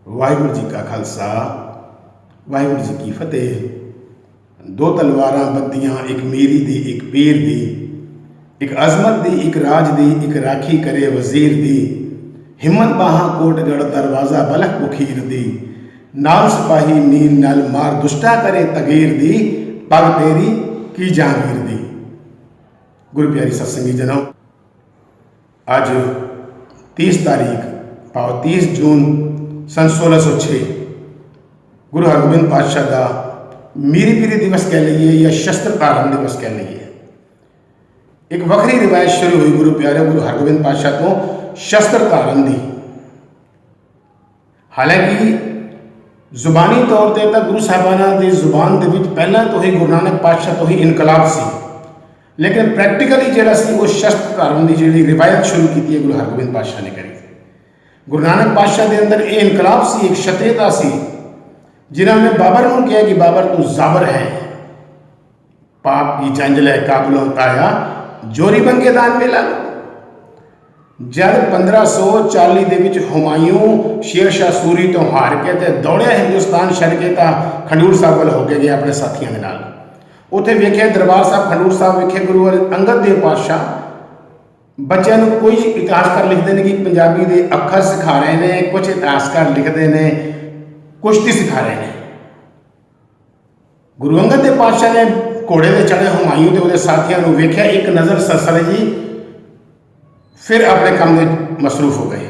वाहिगुरू जी का खालसा वाहिगुरू जी की फतेह। दो तलवारां बत्तियां, एक मेरी दी एक पीर दी, एक अजमत दी एक राज दी, एक राखी करे वजीर दी, हिम्मत बाहां कोटगढ़ दरवाजा बलख बुखीर दी, नाल सिपाही नील नल मार दुष्टा करे तगीर दी, पग तेरी की जहांगीर दी। गुरु प्यारी सत्संगी जनों, आज 30 तारीख पाव 30 जून सन 1606 गुरु हरगोबिंद पातशाह का मीरी पीरी दिवस कह लीजिए या शस्त्र धारण दिवस कह लीजिए। एक वखरी रिवायत शुरू हुई गुरु प्यारे गुरु हरगोबिंद पातशाह तो शस्त्र धारण दी। हालांकि जुबानी तौर पर तो गुरु साहबाना की जुबान के पहला तो ही गुरु नानक पातशाह तो ही इनकलाब सी, लेकिन प्रैक्टिकली जोड़ा सी वो शस्त्र धारण की जी रिवायत शुरू की है गुरु हरगोबिंद पातशाह ने करी। गुरु नानक पातशाह के अंदर ये इनकलाब सी, एक क्षत्रियता सी, जिन्होंने बाबर को कहा कि बाबर तू जाबर है, पाप की जंजल है काबलों ताया जोरी बंगे दान में ला। जब 1540 के विच हुमायूं शेर शाह सूरी तो हार के ते दौड़िया हिंदुस्तान छड़ के खंडूर साहब वाल हो के गया अपने साथियों के नाल। उत्थे वेखे दरबार साहब खंडूर साहब वेखे गुरु अंगद देव पातशाह बच्चों को कोई इतिहासकार लिखते हैं कि पंजाबी के अखर सिखा रहे हैं, कुछ इतिहासकार लिखते हैं कुश्ती सिखा रहे हैं। गुरु अंगद देव पातशाह ने घोड़े से चढ़े हुमायूं के उसके साथियों को वेख्या, एक नज़र सरसर जी, फिर अपने काम में मसरूफ हो गए।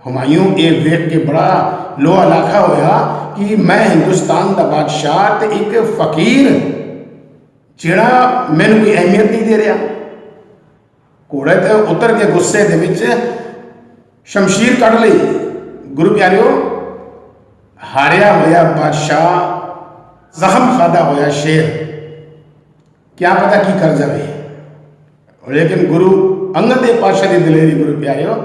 हुमायूं ये वेख के बड़ा लोहा लाखा होया कि मैं हिंदुस्तान का बादशाह तो एक फकीर जिहड़ा मैनूं कोई अहमियत नहीं दे रहा। घोड़े ते उतर के गुस्से दे विच शमशीर कढ़ ली। गुरु प्यारिओ, हारिया होया बादशाह, जख्म खादा होया शेर, क्या पता की कर जाए। लेकिन गुरु अंगद देव पातशाह की दिलेरी गुरु प्यारिओ,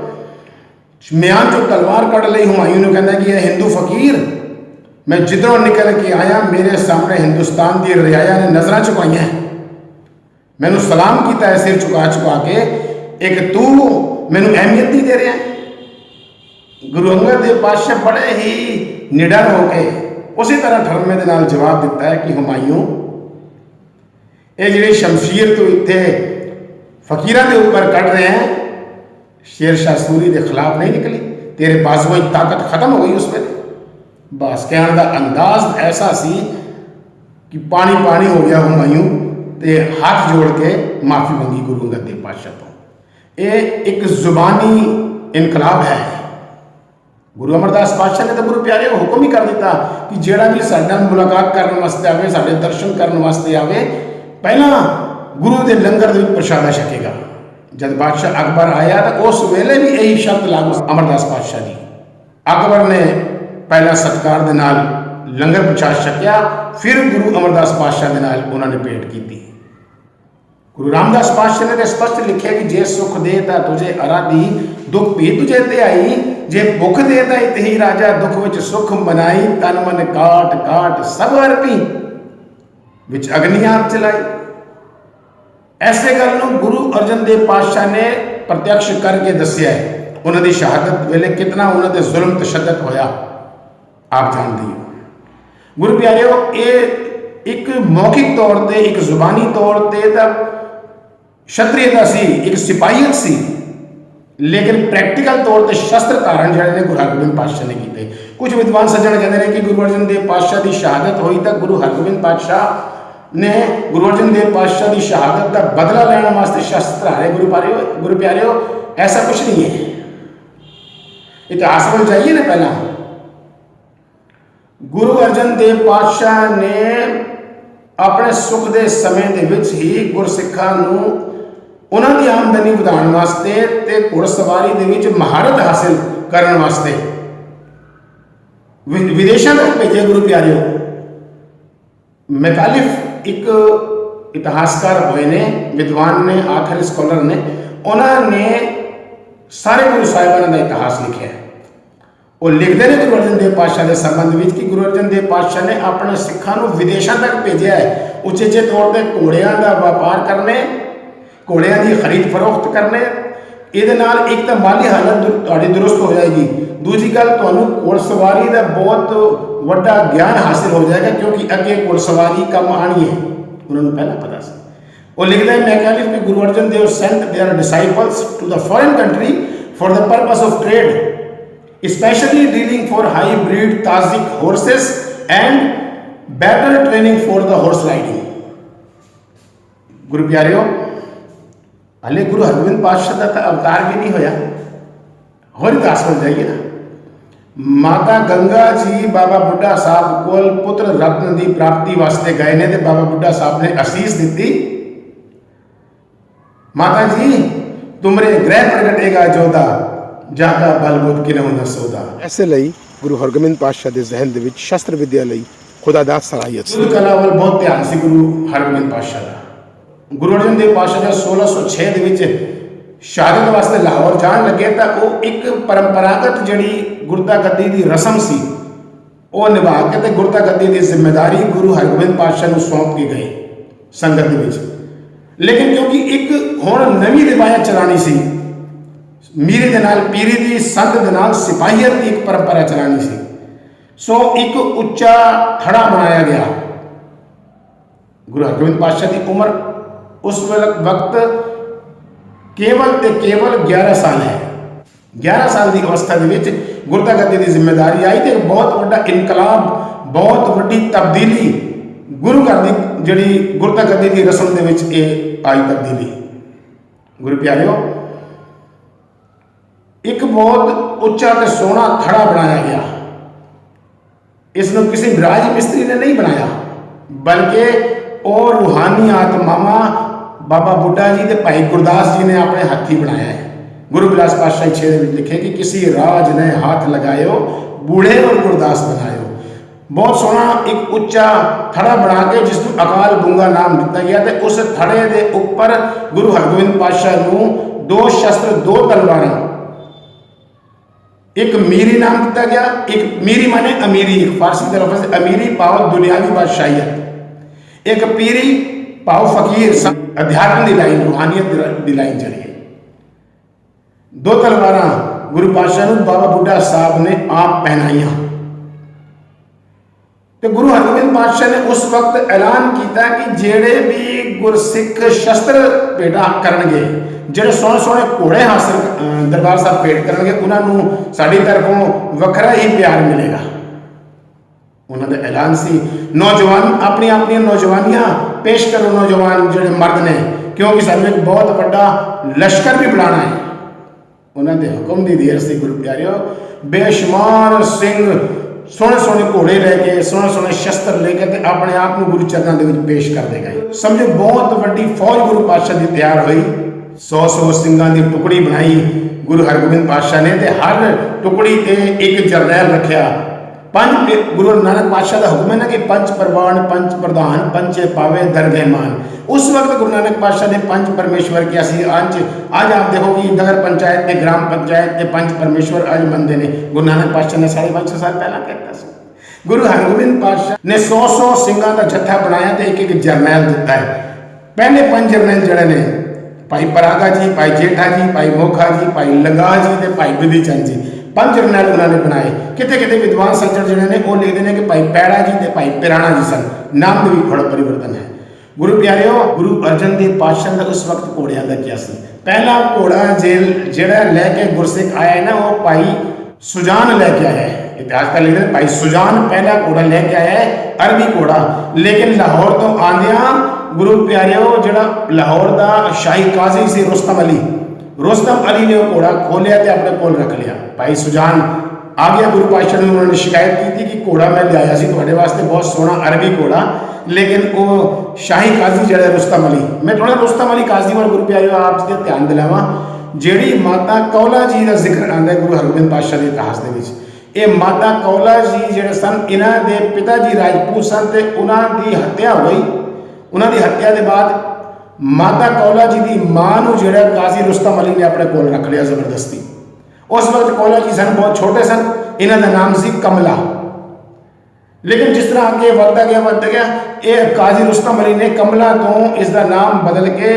म्यान चो तलवार कढ़ ली। हुमायूं ने कहना कि यह हिंदू फकीर, मैं जिधरों निकल के आया मेरे सामने हिंदुस्तान की रियाया ने नजर झुकाइया, मैनू सलाम किया है सिर झुका झुका के, एक तू मैनू अहमियत नहीं दे रहा। गुरु अंगद देव पातशाह बड़े ही निडर होके उसी तरह ठरमे के नाल जवाब दिता है कि हुमायूं, ये जी शमशीर तो इतने फकीरों के ऊपर कढ़ रहे हैं, शेर शाह सूरी के खिलाफ नहीं निकली, तेरे बाजुओं की ताकत खत्म हो गई उस पर। बस कहने का अंदाज ऐसा सी कि पानी पानी हो गया हुमायूं, ते हाथ जोड़ के माफ़ी मंगी गुरु अंगद देव पातशाह तो। ये एक जुबानी इनकलाब है। गुरु अमरदास पातशाह ने तो गुरु प्यारे हुक्म ही कर दिता कि जेड़ा भी साडे मुलाकात करने वास्ते आवे, साडे दर्शन करने वास्ते आवे, पहला गुरु के लंगर के प्रसादा छकेगा। जब बादशाह अकबर आया तो उस वेले भी यही शर्त लागू अमरदास पातशाह की। अकबर ने पहला सत्कार के नाल लंगर प्रसाद छकिया, फिर गुरु अमरदास पातशाह के नाल उन्होंने भेंट की। गुरु रामदास पातशाह ने स्पष्ट लिखा कि जे सुख दे ता तुझे आराधी, दुख भी तुझे ते आई, जे भुख दे ता इतही राजा, दुख विच सुख मनाई, तन मन काट काट सब अर्पी, विच अग्नियां चलाई। ऐसे गल नूं गुरु अर्जन देव पातशाह ने प्रत्यक्ष करके दसिया है। उन्होंने शहादत वेले कितना उन्होंने जुल्म तशद्दद होया आप जानते हो। गुरु प्यारिओ, ये एक मौखिक तौर पर, एक जुबानी तौर पर क्षत्रियता सी, एक सिपाहियत सी, लेकिन प्रैक्टिकल तौर पर शस्त्र धारण जो गुरु हरगोबिंद पातशाह ने किए। कुछ विद्वान सज्जन कहते हैं कि गुरु अर्जन देव पातशाह की शहादत हुई तो गुरु हरगोबिंद पातशाह ने गुरु अर्जन देव पातशाह की शहादत का बदला लेने वास्ते शस्त्र धारे। गुरु प्यारिओ, ऐसा कुछ नहीं है। इतिहास में जाइए ना, पहला गुरु अर्जन देव पातशाह ने अपने सुख के समय के विच ही गुरसिखां नूं उन्हां दी आमदनी वधाउण वास्ते ते घुड़सवारी दे विच महारत हासिल करने वास्ते विदेशों तक भेजे। गुरु प्यारिओ, मैकालिफ एक इतिहासकार हुए ने, विद्वान ने, आखिर स्कॉलर ने, उन्होंने सारे गुरु साहिबान का इतिहास लिखा है। वो लिखते हैं गुरु अर्जन देव पातशाह के संबंध में कि गुरु अर्जन देव पातशाह ने अपने सिखों को विदेशों तक भेजा है, उचेचे तौर पर घोड़िया का व्यापार करने, घोड़िया की खरीद फरोख्त करने, ये एक तो माली हालत दुरुस्त हो जाएगी, दूजी गल तुहानू घुड़सवारी का बहुत वड्डा ज्ञान हासिल हो जाएगा, क्योंकि अगे घुड़सवारी कम आनी है, उन्होंने पहला पता सी। वो लिखता है मैकैलिफ कि Guru Arjan Dev sent their disciples to the foreign country for the purpose of trade, specially dealing for high breed Tajik horses and better training for the horse riding. Guru प्यारियों, हले गुरु हरगोबिंद पातशाह का अवतार भी नहीं होया, हरिदास बन जाइए ना। माता गंगा जी बाबा बुढ़ा साहब को पुत्र रत्न की प्राप्ति वास्ते गए ने, तो बाबा बुढ़ा साहब ने असीस दी, माता जी तुमरे ग्रह प्रगटेगा जोधा, जाता बलबुद्ध कि न सौदा। ऐसे ਲਈ गुरु हरगोबिंद पातशाह के जहन ਦੇ ਵਿੱਚ शस्त्र विद्या ਲਈ खुदादास सलाहियत युद्ध कला ਵੱਲ बहुत ध्यान ਸੀ गुरु हरगोबिंद पातशाह ਦਾ। गुरु अर्जन देव पातशाह जब 1606 ਦੇ ਵਿੱਚ शहादत वास्ते लाहौर जान लगे तो वो एक परंपरागत जी गुरता गद्दी की रस्म सी वो निभा के ते गुरता गद्दी की जिम्मेदारी गुरु हरगोबिंद पातशाह को सौंप के गए संगत के। लेकिन क्योंकि एक हुण नवी रिवायत चलानी सी, मीरे दे नाल पीरी की संत दे नाल सिपाहियत की एक परंपरा चलानी सी, सो एक उच्चा थड़ा बनाया गया। गुरु हरगोबिंद पातशाह की उम्र उस वक्त केवल ते केवल 11 साल है। 11 साल की अवस्था के गुरता गद्दी की जिम्मेदारी आई तो बहुत बड़ा इनकलाब, बहुत बड़ी तब्दीली गुरु घर की जी गुरता गद्दी की रस्म के आई तब्दीली। गुरु प्यारियों, एक बहुत उच्चा ते सोहना थड़ा बनाया गया। इसनों किसी राज मिस्त्री ने नहीं बनाया, बल्कि और रूहानी आत्मावां बाबा बुढ़ा जी ते भाई गुरदास जी ने अपने हाथी बनाया है। गुरु बिलास पातशाही 6 में लिखे कि किसी राज ने हाथ लगायो, बूढ़े और गुरदास बनायो। बहुत सोहना एक उच्चा थड़ा बना के जिसको अकाल बूंगा नाम दिता गया, तो उस थड़े के उपर गुरु हरगोबिंद पातशाह को 2 शस्त्र 2 तलवारां, एक मीरी नाम दिता गया। एक मीरी माने अमीरी, एक फारसी का लफ्ज़ अमीरी पाओ दुनियावी बादशाहियत, एक पीरी पाओ फकीर अध्यात्म की लाइन, रूहानियत की लाइन चली। 2 तलवारां गुरु पातशाह को बाबा बुढ़ा साहब ने आप पहनाइया। तो गुरु हरगोबिंद पातशाह ने उस वक्त ऐलान किया कि जेड़े भी गुरसिख शस्त्र भेटा करनगे, जेड़े सोहने सोहने घोड़े हासिल दरबार साहब भेंट करनगे, उन्होंने साड़ी तरफों वखरा ही प्यार मिलेगा। उन्होंने ऐलान सी नौजवान अपनी अपनी नौजवानियां पेश करो, नौजवान जो मर्द ने, क्योंकि सानू एक बहुत बड़ा लश्कर भी बनाना है। उन्होंने हुक्म की देर से गुरु प्यारियों, बेशुमार सिंह सोहने सोहने घोड़े लैके सोहने सोहने शस्त्र लेके अपने आप को गुरु चरणों के पेश करते गए। समझो बहुत बड़ी फौज गुरु पातशाह की तैयार हुई। 100 सिंघां की टुकड़ी बनाई गुरु हरगोबिंद पातशाह ने, ते हर टुकड़ी ते एक जरनैल रखा। 5 गुरु नानक पातशाह का हुक्म है ना कि 5 परवान 5 प्रधान पंचे पावे दरगह मान। उस वक्त गुरु नानक पातशाह ने 5 परमेश्वर किया सी। आज आप देखो कि नगर पंचायत के ग्राम पंचायत के 5 परमेश्वर आज मनते हैं। गुरु नानक पातशाह ने 550 साल पहला कहता सी। गुरु हरगोबिंद पातशाह ने 100 सिंघां का जत्था बनाया तो एक एक जरनैल दिता है। पहले 5 जरनैल जड़े ने भाई परागा जी, भाई जेठा जी, भाई मोखा जी, भाई लंगाह जी ते भाई बिधि चंद जी, 5 जरनैल उन्होंने बनाए। कितने कितने विद्वान सज्जन जिन्होंने ने वो लिखते हैं कि भाई पैड़ा जी ते भाई पिराणा जी सन। नाम में भी थोड़ा परिवर्तन है। गुरु प्यारियों, गुरु अर्जन देव पातशाह का उस वक्त घोड़िया का क्या सी। पहला घोड़ा जेड़ा लैके गुरसिख आया है ना, वो भाई सुजान लैके आया है। इतिहास का लिखते हैं भाई सुजान पहला घोड़ा लैके आया है, अरबी घोड़ा। लेकिन लाहौर तो आंदिया गुरु प्यारियों जड़ा लाहौर का शाही काजी से रुस्तम अली ने वो घोड़ा खोलिया तो अपने कोल रख लिया। भाई सुजान आ गया गुरु पातशाह ने, उन्होंने शिकायत की थी कि घोड़ा मैं लिया सी थोड़े वास्ते बहुत सोहना अरबी घोड़ा, लेकिन वो शाही काजी जड़ा रुस्तम अली, मैं थोड़ा रुस्तम अली काजी वाल गुरु प्यारियों आप जी ध्यान दिलावा। जी माता कौला जी का जिक्र आता है गुरु हरगोबिंद पातशाह के इतिहास के। ये माता कौला जी जो सन, इन्हों के पिता जी राजपूत सन, तो उन्होंने हत्या हो गई। उन्होंने हत्या के बाद माता कौला जी की मां को जो काजी रुस्तम अली ने अपने कोल रख लिया जबरदस्ती। उस वक्त कौला जी सन बहुत छोटे सन, इन्हों का नाम सी कमला। लेकिन जिस तरह आगे बढ़ता गया ये काजी रुस्तम अली ने कमला तो इसका नाम बदल के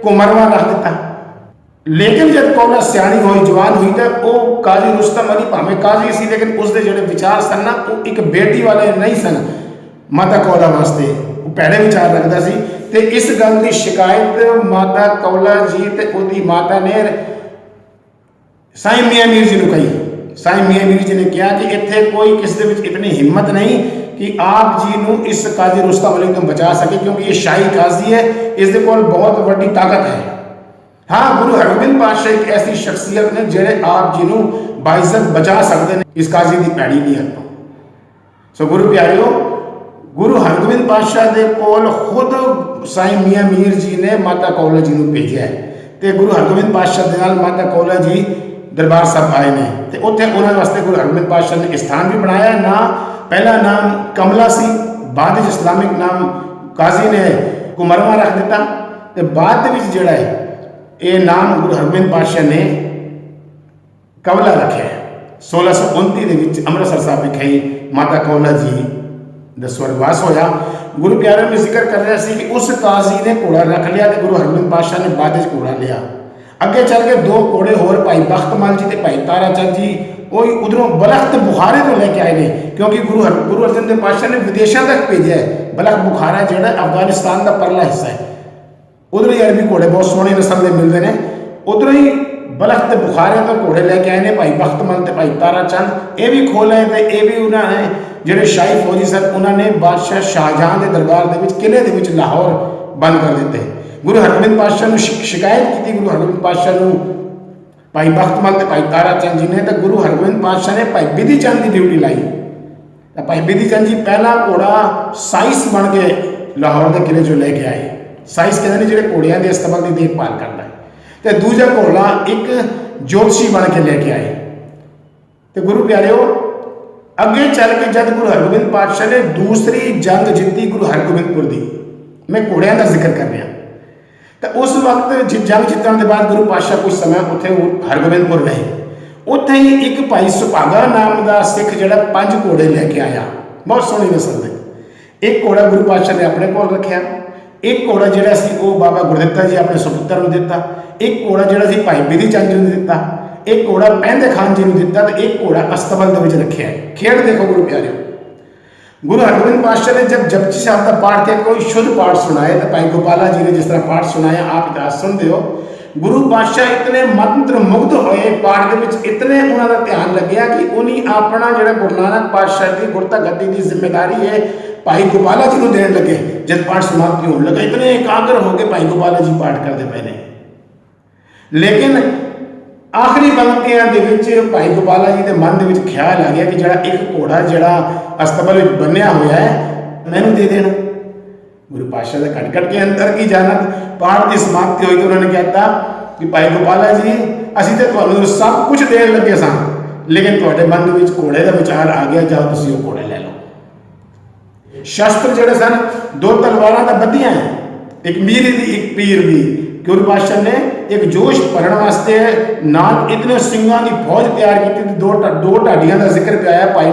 कुमरवा रख दिता। लेकिन जब कौला सियाणी हुई जवान हुई तो वो काजी रुस्तम अली भावें काजी सी लेकिन उसके जोड़े विचार सन ना वो एक बेटी वाले नहीं सन माता कौला वास्ते वो पैड़े विचार रखता सी ते इस गल की शिकायत माता कौला जी ते उहदी माता ने साईं मियाँ मीर जी को कही। साईं मियाँ मीर जी ने कहा कि इत्थे कोई किसी के इतनी हिम्मत नहीं कि आप जी को इस काजी रुस्तम अली तो बचा सके क्योंकि ये शाही काजी है, इसके कोल बहुत बड़ी ताकत है। हाँ, गुरु हरगोबिंद पातशाह एक ऐसी शख्सियत ने जेड़े आप जी को बाइज्जत बचा सकते हैं इस काजी की पैड़ी नीयत तो। सो गुरु प्यारियो, गुरु हरगोबिंद पातशाह के कोल खुद साईं मियाँ मीर जी ने माता कौला जी को भेजा है तो गुरु हरगोबिंद पातशाह के नाल माता कौला जी दरबार साहब आए ने तो उत्थे उन्होंने वास्ते गुरु हरगोबिंद पातशाह ने स्थान भी बनाया। ना पहला नाम कमला सी, बाद इस्लामिक नाम काजी ने कुमरवा रख दिता तो बाद जोड़ा है ये नाम गुरु हरगोबिंद पातशाह ने कमला रखे। 1629 अमृतसर साहब विखे माता कौला जी का स्वर्गवास होया। गुरु प्यारे में जिक्र कर रहा सी कि उस काजी ने घोड़ा रख लिया तो गुरु हरगोबिंद पातशाह ने बाद घोड़ा लिया। अगे चल के 2 घोड़े होर भाई बख्तमाल जी ते भाई तारा चंद जी वही उधरों बलख बुखारे तो लेके आए हैं क्योंकि गुरु अर्जन देव पातशाह ने विदेशों तक भेजा है। बलख बुखारा जो अफगानिस्तान का परला हिस्सा है, उधर ही अरबी घोड़े बहुत सोहनी नस्ल के मिलते हैं। उधरों ही बलख बुखारे तो घोड़े लेके आए हैं भाई बख्तमाल ते भाई तारा चंद, ये भी खोले तो ये भी उन्होंने जोड़े शाही फौजी सन उन्होंने बादशाह शाहजहां के दरबार के किले के लाहौर बंद कर दिते। गुरु हरगोबिंद पातशाह शिकायत की गुरु हरगोबिंद पातशाह भाई बख्तमाल ते भाई तारा चंद जी ने तो गुरु हरगोबिंद पातशाह ने भाई बिधि चंद की ड्यूटी लाई। तो भाई बिधि चंद जी पहला घोड़ा साइस बन के लाहौर के किले चो लेके आए। साइस कहते हैं जो घोड़िया के अस्तबल की देखभाल करता है। तो दूजा घोड़ा एक ज्योतिषी बन के लेके आए। तो गुरु प्यारियो अगे चल के जब गुरु हरगोबिंद पातशाह ने दूसरी जंग जीती गुरु हरगोबिंदपुर की, मैं घोड़िया का जिक्र कर रहा, तो उस वक्त जंग जीतने के बाद गुरु पातशाह कुछ समय उत्थे हरगोबिंदपुर रहे। उत्थे ही एक भाई सुभागा नाम का सिख जो 5 घोड़े लेके आया, बहुत सोहनी नस्ल के। एक घोड़ा गुरु पातशाह ने अपने कोल रखा, एक घोड़ा जोड़ा सी बाबा गुरदित्ता जी अपने सुपुत्र को दिता, एक घोड़ा जोड़ा सी भाई बिधि चंद जी को दिता, एक घोड़ा पहंदे खान जी को दिता, तो एक घोड़ा अस्तबल के रखे है। खेड़ देखो गुरु प्यारे, गुरु हरगोबिंद पातशाह ने जब जपजी साहब का पाठ के कोई शुद्ध पाठ सुनाए तो भाई गोपाला जी ने जिस तरह पाठ सुनाया आप इतिहास सुनते हो। गुरु पातशाह इतने मंत्र मुग्ध होए पाठ के इतने उन्होंने ध्यान लग्या कि उन्हीं अपना जो गुरु नानक पातशाह की गुरता गद्दी की जिम्मेदारी है भाई गोपाला जी को देने लगे। जब पाठ समाप्ति होने लगा इतने एकाग्र हो गए भाई गोपाला जी पाठ करते पे ने। लेकिन आखिरी पंक्तियां भाई गोपाला जी के मन के ख्याल आ गया कि जरा एक घोड़ा जरा अस्तबल बनिया हुआ है मैनू दे देना। गुरु पातशाह के खटखट के अंदर की जानत पाठ की समाप्ति हुई तो उन्होंने कहता कि भाई गोपाला जी असी तो सब कुछ देन लगे सा लेकिन थोड़े मन में घोड़े का विचार आ गया, जाओ तुम वो घोड़े ले लो। शस्त्र जोड़े सन 2 तलवार तो बदियां हैं, एक मीरी की एक पीर की। गुरु पातशाह ने एक जोश भरने वास्ते नाल इतने सिंघां की फौज तैयार की थी। 2 ढाडियां का जिक्र पाया भाई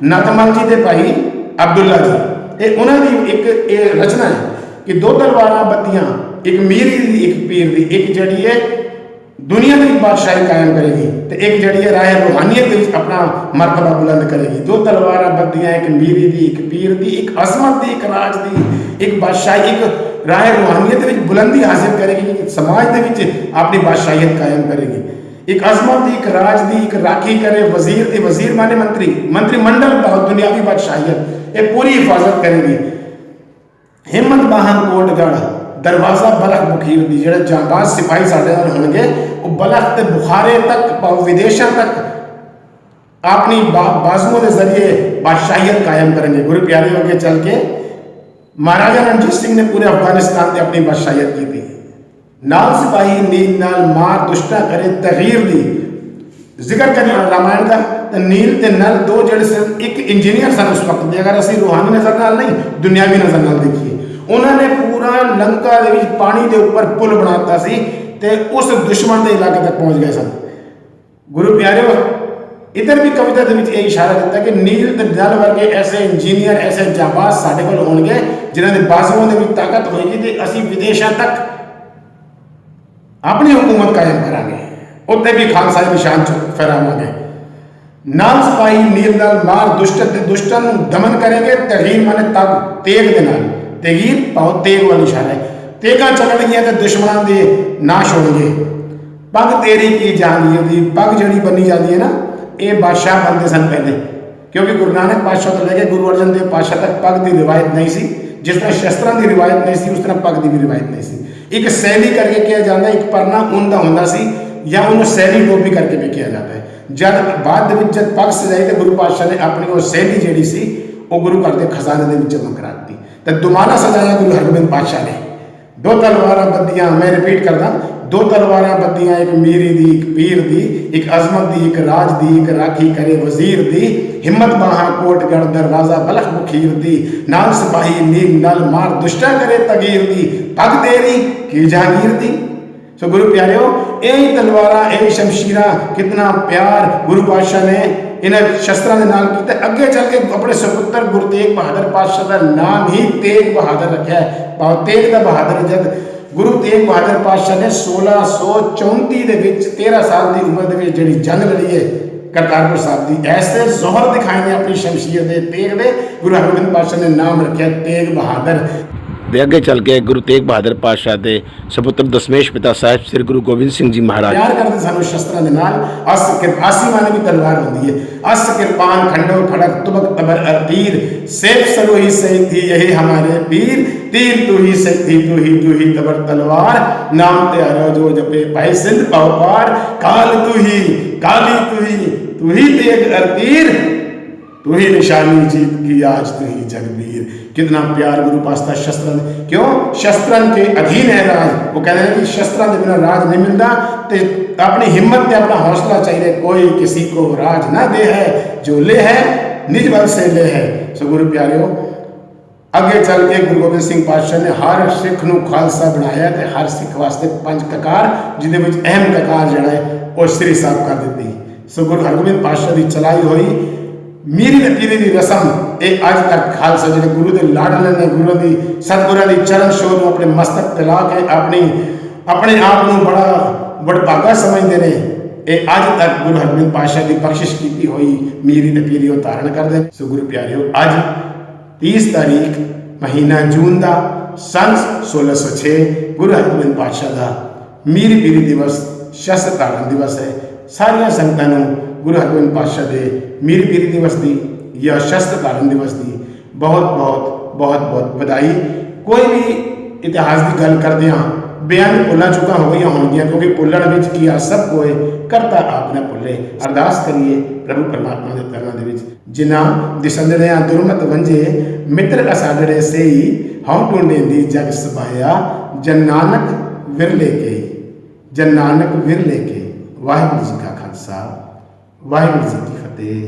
नतमल जी ते भाई अब्दुल्ला जी, ये उन्होंने एक रचना है कि 2 तलवार बत्तियां, एक मीरी की एक पीर की, एक जड़ी है दुनिया की बादशाही कायम करेगी तो एक जड़ी है राह रूहानियत अपना मरतबा बुलंद करेगी। 2 तलवार बत्तियां, एक मीरी की एक पीर की, एक अजमत की, एक राज की, एक बादशाही, एक राह रूहानियत बुलंदी हासिल करेगी, समाज के अपनी बादशाहियत कायम करेगी। एक अजमत की, एक राज की, एक राखी करे वजीर की, वजीर माने मंत्री, मंत्रिमंडल दुनियावी बादशाहियत ये पूरी हिफाजत करेगी। हिम्मत बाहन कोटगढ़ दरवाजा बलख बुखीर की जो जांबाज सिपाही साढ़े होंगे वो बलख के बुखारे तक विदेशों तक अपनी बाजुओं के जरिए बादशाहियत कायम करेंगे। गुरु प्यारे आगे चल के महाराजा रणजीत सिंह ने पूरे अफगानिस्तान में अपनी बादशाहियत की थी। नाल सिपाही नील नाल मार दुष्टा करे तगीर दी जिक्र करें रामायण का तो नील ते नल 2 जोड़े से एक इंजीनियर सन उस वक्त के, अगर असं रूहानी नजर नाल नहीं दुनियावी नजर नाल देखिए उन्होंने पूरा लंका के पानी के ऊपर पुल बनाता सी ते उस दुश्मन के इलाके तक पहुंच गए सन। गुरु प्यारे इधर भी कविता के इशारा दिता कि नील ते नल वर्गे ऐसे इंजीनियर ऐसे जाबाज साढ़े कोल होंगे जिन्होंने बाजुओं की ताकत होगी तो असी विदेशों तक अपनी हुकूमत कायम करांगे, उत्ते भी खालसा दा निशान फहरावांगे। नाल सिपाही नील नाल मार दुष्टां नूं दमन करेंगे। तगीर माने तग, तेग दे नाल, तगीर भाव तेग वाली इशारा है। तेगां चलणगियां ते दुश्मनां दे नाश होणगे। पग तेरी की जहांगीर दी, पग जिहड़ी बन्नी जाती है ना, ये बादशाह बनते सन पहले, क्योंकि गुरु नानक पातशाह तो लेके गुरु अर्जन देव पातशाह तक पग की रिवायत नहीं सी। जिस तरह शस्त्रां की रिवायत नहीं सी, उस तरह पग की भी रिवायत नहीं सी। एक सैली करके किया जाता है, एक परना ऊन का होंदा सी, या उन्होंने सैली टोपी करके भी किया जाता है। जब बाद जब पग सजाई तो गुरु पातशाह ने अपनी वो सैली जी सी वो गुरु घर के खजाने के जमा करा दी। तो दुबारा सजाया गुरु हरगोबिंद पातशाह ने। दो तलवारां बद्दियां, मैं रिपीट करदा, दो तलवारां बद्दियां, एक मीरी दी, एक पीर दी, एक अजमत दी, एक राज दी, एक राखी करे वजीर दी, हिम्मत बाहा कोटगढ़ दरवाजा बलख मुखीर दी, नाल सिपाही नील नल मार दुष्टा करे तगीर दी, पग तेरी की जहांगीर दी। सो गुरु प्यारे हो, यही तलवारा यही शमशीरा, कितना प्यार गुरु पातशाह ने इन्हें शस्त्रां दे नाल कीता। अगे चल के अपने सुपुत्र गुरु तेग बहादुर पातशाह का नाम ही तेग बहादुर रखा है। भाव तेग दा बहादुर जद गुरु तेग बहादुर पातशाह ने 1634 दे विच 13 साल की उम्र दे विच जिहड़ी जंग लड़ी है करतारपुर साहब की, ऐसे जोहर दिखाए ने अपनी शमशीर दे तेग दे। गुरु हरगोबिंद पातशाह ने नाम रखा तेग बहादुर। ਤੇ ਅੱਗੇ ਚੱਲ ਕੇ ਗੁਰੂ ਤੇਗ ਬਹਾਦਰ ਪਾਤਸ਼ਾਹ ਦੇ ਸੁਪੁੱਤਰ ਦਸ਼ਮੇਸ਼ ਪਿਤਾ ਸਾਹਿਬ ਸ੍ਰੀ ਗੁਰੂ ਗੋਬਿੰਦ ਸਿੰਘ ਜੀ ਮਹਾਰਾਜ प्यार करते सानू शस्त्रां दे नाल। आसी माने भी तलवार होंदी है। अस कृपान खंडो खड़क तुबक तबर तीर, सेफ सलोही सही यही हमारे पीर, तीर तू ही सही तू ही तबर तलवार, नाम त्यारो जो जपे भाई सिंध पाव पार, काल तू ही काली तू ही तेग तीर, तू ही निशानी जीत की आज तू ही जगबीर। कितना प्यार गुरु पास्ता शस्त्रां, क्यों शस्त्रां के अधीन है राज। वो कहते हैं कि शस्त्रां के बिना राज नहीं मिलता, तो अपनी हिम्मत ने अपना हौसला चाहिए। कोई किसी को राज ना दे है, जो ले है निज बल से ले है। सो गुरु प्यारे हो, अगे चल के गुरु गोबिंद सिंह पातशाह ने हर सिख नूं खालसा बनाया, तो हर सिख वास्ते 5 ककार, जिहदे विच अहम ककार जिहड़ा है वो श्री साहब कर दी। सो गुरु हरगोबिंद पातशाह की चलाई हुई मीरी ते पीरी की रस्म ये अज तक खालसा जिहड़े गुरु के लाडले ने, गुरु की सतगुरां की चरण छोह नूं अपने मस्तक ते ला के अपने आप नूं बड़ा वडभागा समझते हैं। ये अज तक गुरु हरगोबिंद पातशाह की बख्शिश की हुई मीरी ते पीरी वो धारण करते। सो गुरु प्यारे हो, अज 30 तारीख महीना जून का सन 1606 गुरु हरगोबिंद पातशाह का मीरी पीरी दिवस, शस्त्र धारण दिवस है। सारिया संगतां नूं गुरु हरगोबिंद पातशाह के मीरी पीरी दिवस की या शस्त्र धारण दिवस की बहुत बधाई। कोई भी इतिहास की गल करते हाँ बेअन भुल्लां चुकां हो गई होणगियां, क्योंकि भुल्लण विच की आ सब कोई करता आप न भुल्ले। अरदास करिए प्रभु परमात्मा के चरणां दे विच, जिन्हां दिसंदड़ियां दुरमत वंजे, मित्र असाडड़े सेई, हौं ढूंढेंदी जग सबाया, जन नानक विरले के, जन नानक विरले के। वाहिगुरू जी का खालसा, वाहिगुरू जी की फतेह।